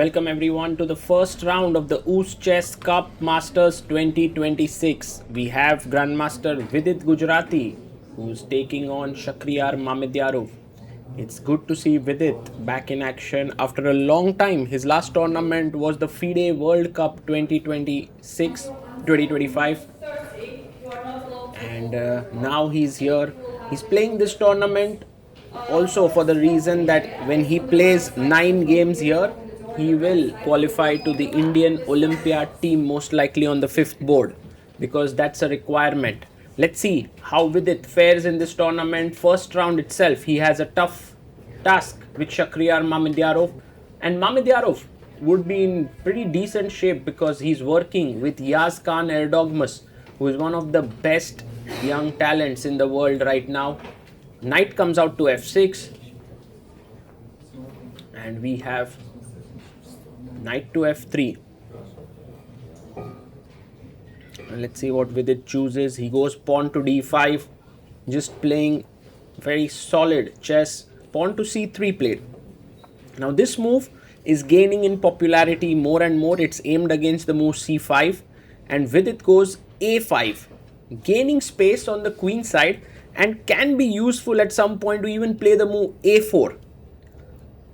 Welcome everyone to the first round of the UzChess Cup Masters 2026. We have Grandmaster Vidit Gujrathi who's taking on Shakhriyar Mamedyarov. It's good to see Vidit back in action after a long time. His last tournament was the FIDE World Cup 2025, and now he's here. He's playing this tournament also for the reason that when he plays 9 games here, he will qualify to the Indian Olympiad team, most likely on the 5th board, because that's a requirement. Let's see how Vidit fares in this tournament. First round itself, he has a tough task with Shakhriyar Mamedyarov, and Mamedyarov would be in pretty decent shape because he's working with Yaz Khan Erdogmus, who is one of the best young talents in the world right now. Knight comes out to f6, and we have knight to f3. Let's see what Vidit chooses. He goes pawn to d5, just playing very solid chess. Pawn to c3 played. Now this move is gaining in popularity more and more. It's aimed against the move c5, and Vidit goes a5, gaining space on the queen side, and can be useful at some point to even play the move a4.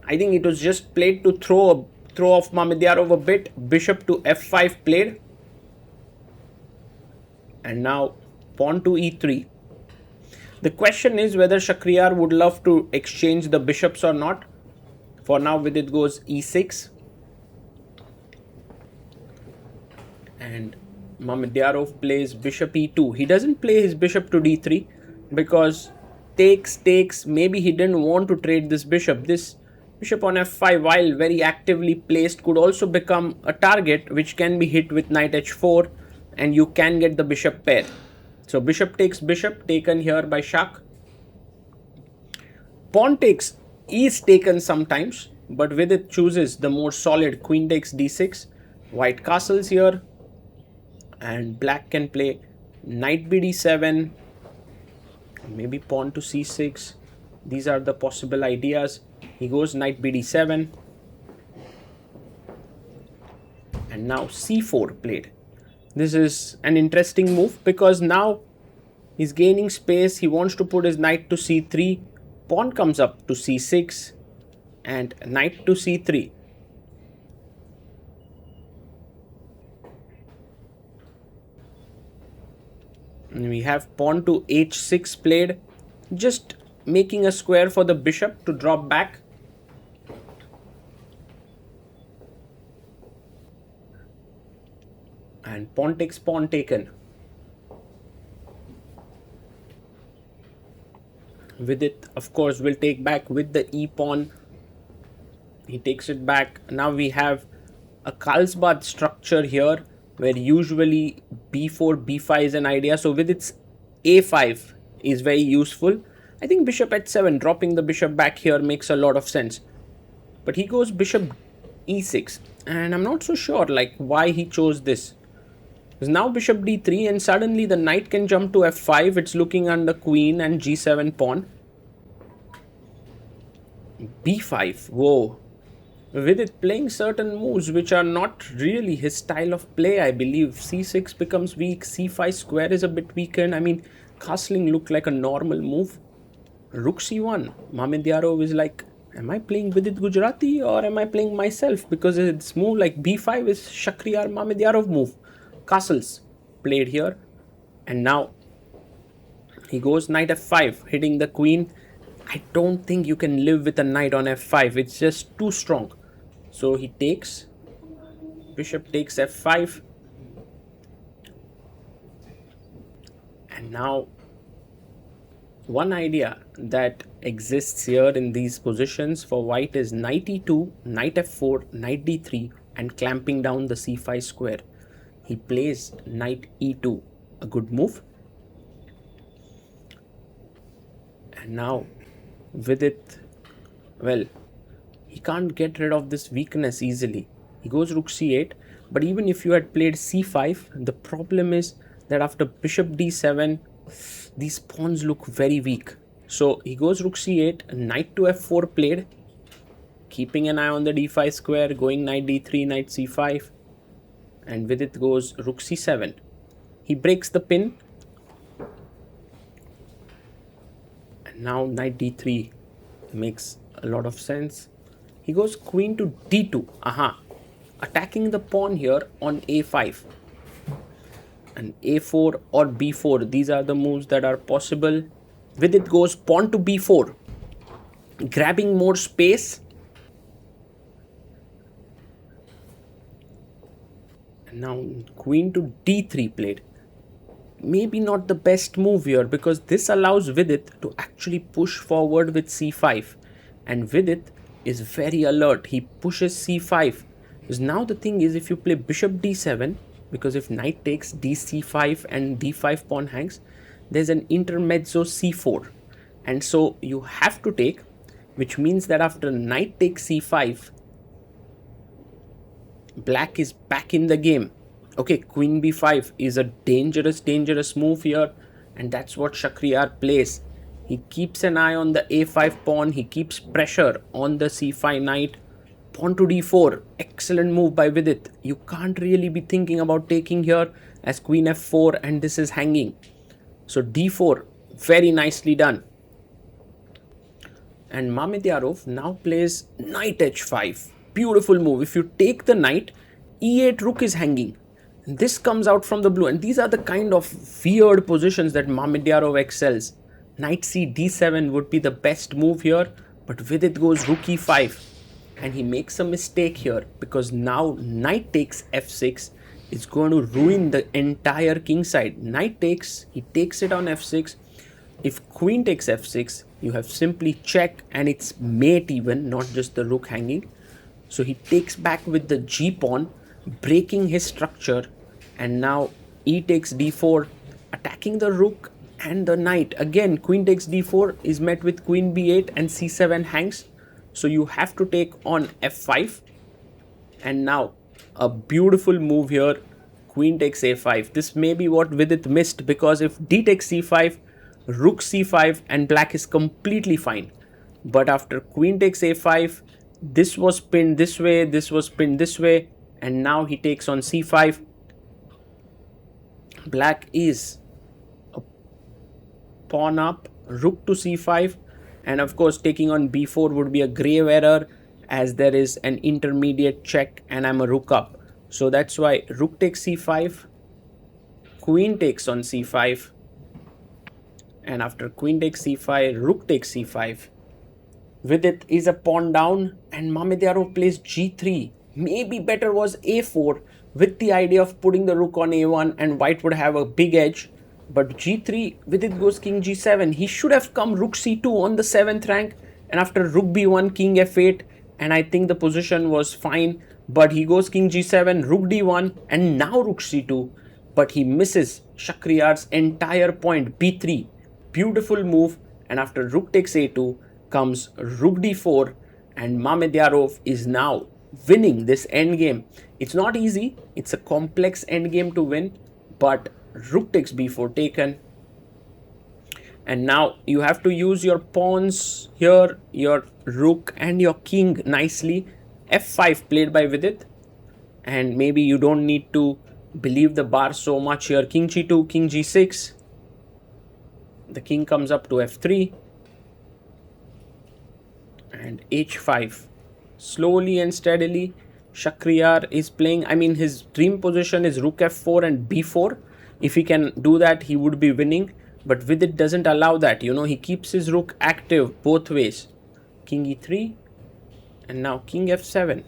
I think it was just played to throw off Mamedyarov a bit. Bishop to f5 played, and now pawn to e3. The question is whether Shakhriyar would love to exchange the bishops or not. For now, Vidit goes e6, and Mamedyarov plays bishop e2. He doesn't play his bishop to d3 because takes. Maybe he didn't want to trade this bishop. This bishop on f5, while very actively placed, could also become a target which can be hit with knight h4, and you can get the bishop pair. So bishop takes bishop, taken here by Shak. Pawn takes is taken sometimes, but Vidit chooses the more solid queen takes d6. White castles here, and black can play knight bd7, maybe pawn to c6. These are the possible ideas. He goes knight bd7, and now c4 played. This is an interesting move because now he's gaining space. He wants to put his knight to c3. Pawn comes up to c6, and knight to c3. And we have pawn to h6 played, just making a square for the bishop to drop back. And pawn takes pawn taken. Vidit, of course, will take back with the e pawn. He takes it back. Now we have a Carlsbad structure here, where usually b4, b5 is an idea. So Vidit's a5 is very useful. I think bishop h7, dropping the bishop back here, makes a lot of sense. But he goes bishop e6, and I'm not so sure why he chose this. Because now bishop d3, and suddenly the knight can jump to f5. It's looking under queen and g7 pawn. b5, whoa. Vidit playing certain moves which are not really his style of play, I believe. c6 becomes weak, c5 square is a bit weakened. I mean, castling looked like a normal move. Rook c1, Mamedyarov is like, am I playing Vidit Gujrathi or am I playing myself? Because it's move like b5 is Shakhriyar Mamedyarov move. Castles played here, and now he goes knight f5, hitting the queen. I don't think you can live with a knight on f5. It's just too strong. So he takes, bishop takes f5, and now one idea that exists here in these positions for white is knight e2, knight f4, knight d3, and clamping down the c5 square. He plays knight e2, a good move. And now Vidit, well, he can't get rid of this weakness easily. He goes rook c8, but even if you had played c5, the problem is that after bishop d7, these pawns look very weak. So he goes rook c8, knight to f4 played, keeping an eye on the d5 square, going knight d3, knight c5, and Vidit goes rook c7. He breaks the pin, and now knight d3 makes a lot of sense. He goes queen to d2, attacking the pawn here on a5, and a4 or b4. These are the moves that are possible. Vidit goes pawn to b4, grabbing more space. And now queen to d3 played. Maybe not the best move here, because this allows Vidit to actually push forward with c5, and Vidit is very alert. He pushes c5, because now the thing is, if you play bishop d7, because if knight takes dc5 and d5 pawn hangs, there's an intermezzo c4, and so you have to take, which means that after knight takes c5, black is back in the game. Okay, queen b5 is a dangerous move here, and that's what Shakhriyar plays. He keeps an eye on the a5 pawn, he keeps pressure on the c5 knight. Pawn to d4, excellent move by Vidit. You can't really be thinking about taking here, as queen f4 and this is hanging. So d4, very nicely done. And Mamedyarov now plays knight h5. Beautiful move. If you take the knight, e8 rook is hanging. This comes out from the blue, and these are the kind of weird positions that Mamedyarov excels. Knight c d7 would be the best move here, but Vidit goes rook e5, and he makes a mistake here, because now knight takes f6 is going to ruin the entire king side. Knight takes, he takes it on f6. If queen takes f6, you have simply check, and it's mate even, not just the rook hanging. So he takes back with the g pawn, breaking his structure, and now e takes d4, attacking the rook and the knight. Again, queen takes d4 is met with queen b8 and c7 hangs. So you have to take on f5, and now a beautiful move here, queen takes a5. This may be what Vidit missed, because if d takes c5, rook c5, and black is completely fine. But after queen takes a5, this was pinned this way, this was pinned this way, and now he takes on c5. Black is a pawn up, rook to c5, and of course taking on b4 would be a grave error, as there is an intermediate check and I'm a rook up. So that's why rook takes c5, queen takes on c5, and after queen takes c5, rook takes c5. Vidit is a pawn down, and Mamedyarov plays g3. Maybe better was a4, with the idea of putting the rook on a1 and white would have a big edge. But g3, Vidit goes king g7. He should have come rook c2 on the 7th rank, and after rook b1, king f8, and I think the position was fine. But he goes king g7, rook d1, and now rook c2. But he misses Shakhriyar's entire point, b3. Beautiful move, and after rook takes a2 comes rook d4, and Mamedyarov is now winning this endgame. It's not easy, it's a complex endgame to win, but rook takes b4 taken. And now you have to use your pawns here, your rook and your king nicely. f5 played by Vidit, and maybe you don't need to believe the bar so much here. King g2, king g6. The king comes up to f3. And h5. Slowly and steadily, Shakhriyar is playing. I mean, his dream position is rook f4 and b4. If he can do that, he would be winning. But Vidit doesn't allow that. You know, he keeps his rook active both ways. King e3. And now king f7.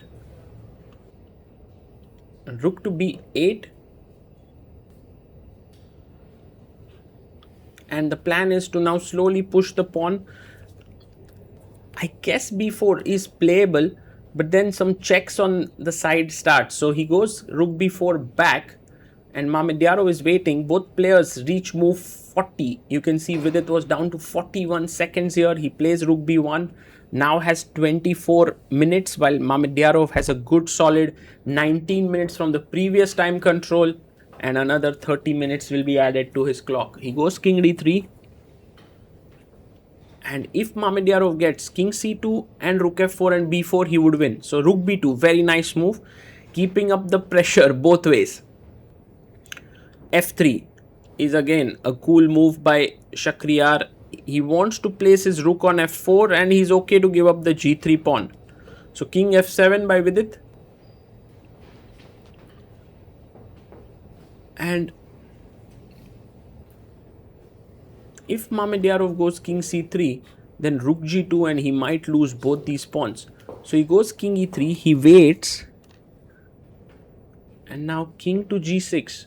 Rook to b8. And the plan is to now slowly push the pawn. I guess b4 is playable, but then some checks on the side start. So he goes rook b4 back, and Mamedyarov is waiting. Both players reach move 40. You can see Vidit was down to 41 seconds here. He plays rook b1, now has 24 minutes, while Mamedyarov has a good solid 19 minutes from the previous time control, and another 30 minutes will be added to his clock. He goes king d3. And if Mamedyarov gets king c2 and rook f4 and b4, he would win. So rook b2, very nice move, keeping up the pressure both ways. f3 is again a cool move by Shakhriyar. He wants to place his rook on f4 and he's okay to give up the g3 pawn. So king f7 by Vidit. And if Mamedyarov goes king c3, then rook g2 and he might lose both these pawns. So he goes king e3, he waits, and now king to g6.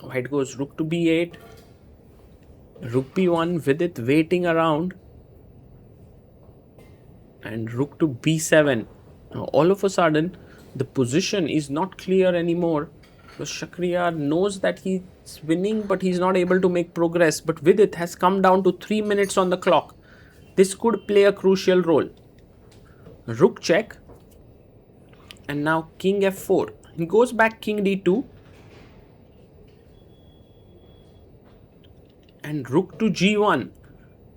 White goes rook to b8, rook b1, Vidit waiting around, and rook to b7. Now all of a sudden, the position is not clear anymore. So Shakhriyar knows that he's winning, but he's not able to make progress. But Vidit has come down to 3 minutes on the clock. This could play a crucial role. Rook check. And now king f4. He goes back king d2. And rook to g1.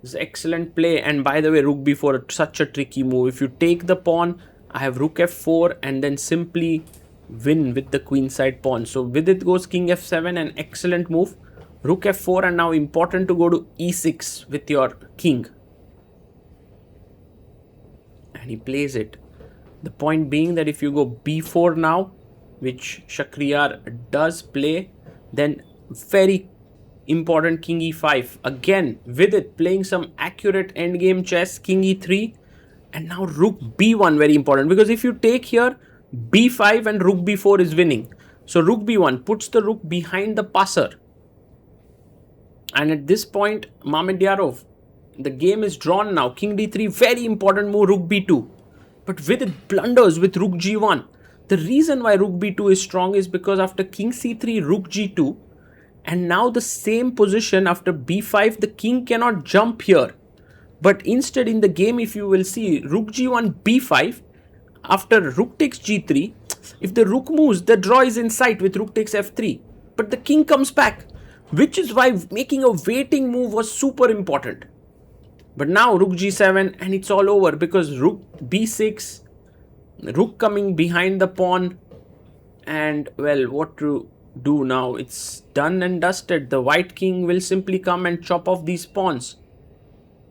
This is excellent play. And by the way, rook b4, such a tricky move. If you take the pawn, I have rook f4 and then simply win with the queenside pawn. So Vidit goes king f7, an excellent move. Rook f4, and now important to go to e6 with your king. And he plays it. The point being that if you go b4 now, which Shakhriyar does play, then very important king e5. Again, Vidit playing some accurate endgame chess, king e3. And now rook b1, very important, because if you take here, b5 and rook b4 is winning. So rook b1 puts the rook behind the passer. And at this point, Mamedyarov, the game is drawn now. King d3, very important move, rook b2. But Vidit blunders with rook g1. The reason why rook b2 is strong is because after king c3, rook g2, and now the same position after b5, the king cannot jump here. But instead in the game, if you will see, rook g1, b5, after rook takes g3, if the rook moves, the draw is in sight with rook takes f3. But the king comes back, which is why making a waiting move was super important. But now rook g7 and it's all over because rook b6, rook coming behind the pawn. And well, what to do now? It's done and dusted. The white king will simply come and chop off these pawns.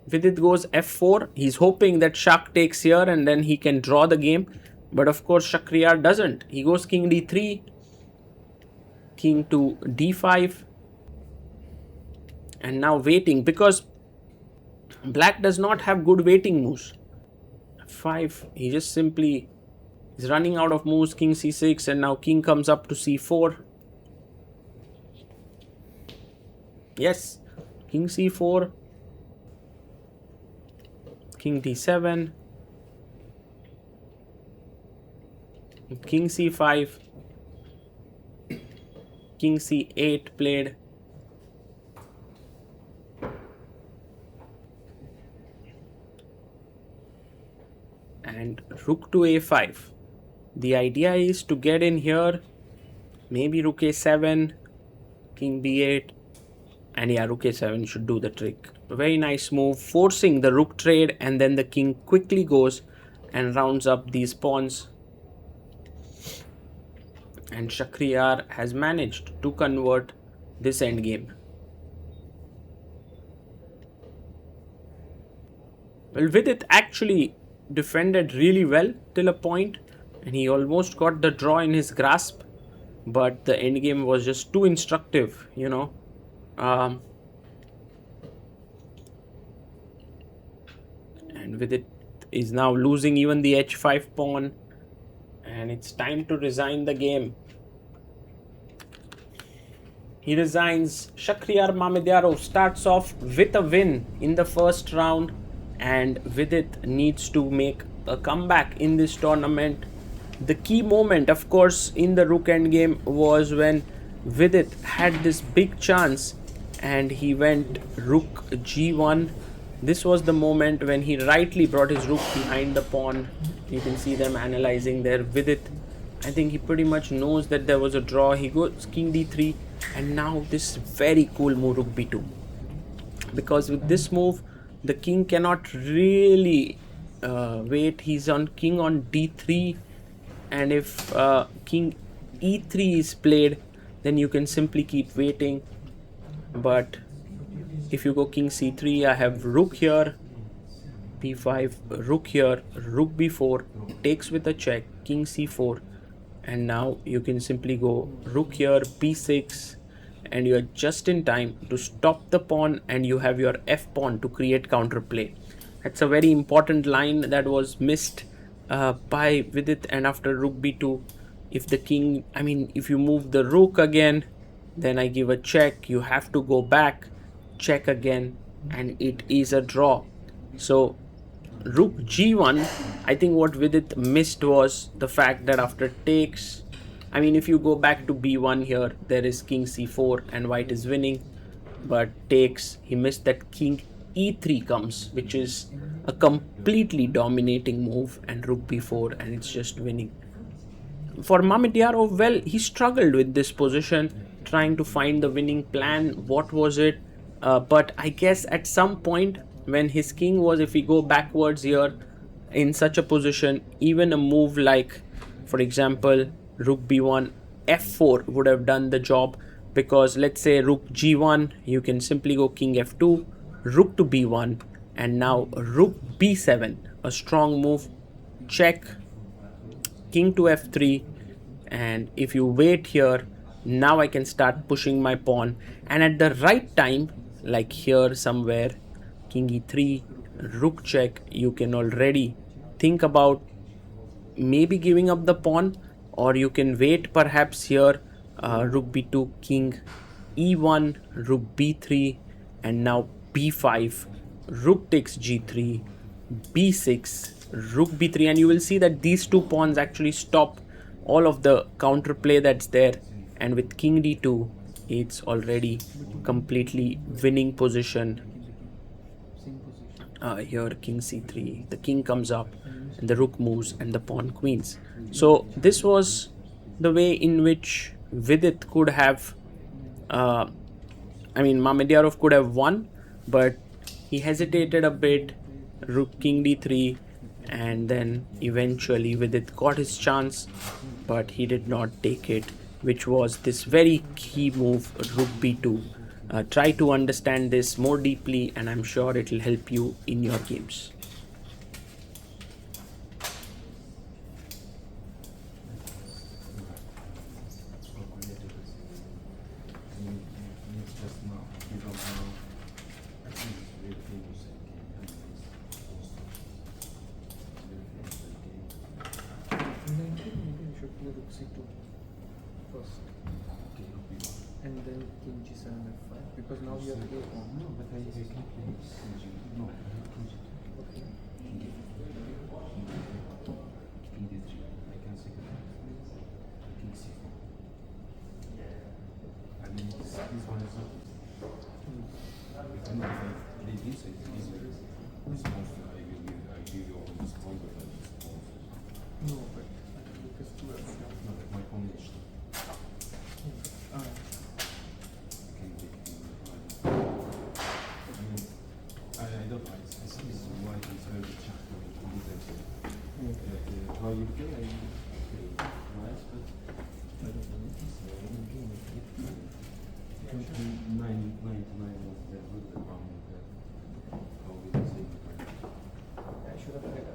Vidit goes f4. He's hoping that Shak takes here and then he can draw the game. But of course Shakhriyar doesn't. He goes king d3, king to d5. And now waiting because black does not have good waiting moves. f5. He just simply is running out of moves. King c6 and now king comes up to c4. Yes. King c4. King d7, king c5, king c8 played, and rook to a5. The idea is to get in here, maybe rook a7, king b8, and yeah, rook a7 should do the trick. Very nice move, forcing the rook trade, and then the king quickly goes and rounds up these pawns. And Shakhriyar has managed to convert this endgame. Well, Vidit actually defended really well till a point, and he almost got the draw in his grasp, but the endgame was just too instructive, you know. And Vidit is now losing even the h5 pawn, and it's time to resign the game. He resigns. Shakhriyar Mamedyarov starts off with a win in the first round, and Vidit needs to make a comeback in this tournament. The key moment, of course, in the rook endgame was when Vidit had this big chance and he went rook g1. This was the moment when he rightly brought his rook behind the pawn. You can see them analyzing there. Vidit, I think he pretty much knows that there was a draw. He goes king d3, and now this very cool move, rook b2. because with this move the king cannot really wait. He's on king on d3, and if king e3 is played, then you can simply keep waiting. But if you go king c3, I have rook here, b5, rook here, rook b4, takes with a check, king c4, and now you can simply go rook here, b6, and you are just in time to stop the pawn, and you have your f pawn to create counterplay. That's a very important line that was missed by Vidit. And after rook b2, if the king, I mean, if you move the rook again, then I give a check, you have to go back, check again, and it is a draw. So rook g1, I think what Vidit missed was the fact that after takes, I mean, if you go back to b1 here, there is king c4 and white is winning, but takes, he missed that king e3 comes, which is a completely dominating move, and rook b4, and it's just winning. For Mamedyarov, well, he struggled with this position, trying to find the winning plan. What was it? But I guess at some point when his king was, if we go backwards here in such a position, even a move like, for example, rook b1, f4 would have done the job, because let's say rook g1, you can simply go king f2, rook to b1, and now rook b7, a strong move, check, king to f3, and if you wait here, now I can start pushing my pawn, and at the right time, like here somewhere, king e3, rook check, you can already think about maybe giving up the pawn, or you can wait perhaps here, rook b2, king e1, rook b3, and now b5, rook takes g3, b6, rook b3, and you will see that these two pawns actually stop all of the counterplay that's there. And with king d2, it's already completely winning position. Here king c3, the king comes up and the rook moves and the pawn queens. So this was the way in which Vidit could have Mamedyarov could have won, but he hesitated a bit, rook king d3, and then eventually Vidit got his chance, but he did not take it, which was this very key move, rook b2. Try to understand this more deeply, and I'm sure it will help you in your games. And then king g7 f5, because now you have a pawn. No, but I can play no. Okay. King d3. I can second king c4. I mean, this one is not. If I play this, it's easier. This one, I give you all this pawn, but I just pawn. No, but because two f. No, but my pawn is. I don't know. I see this white is very how you play, I play nice, but I don't know. It's 99 was the good one. How we say. I should have played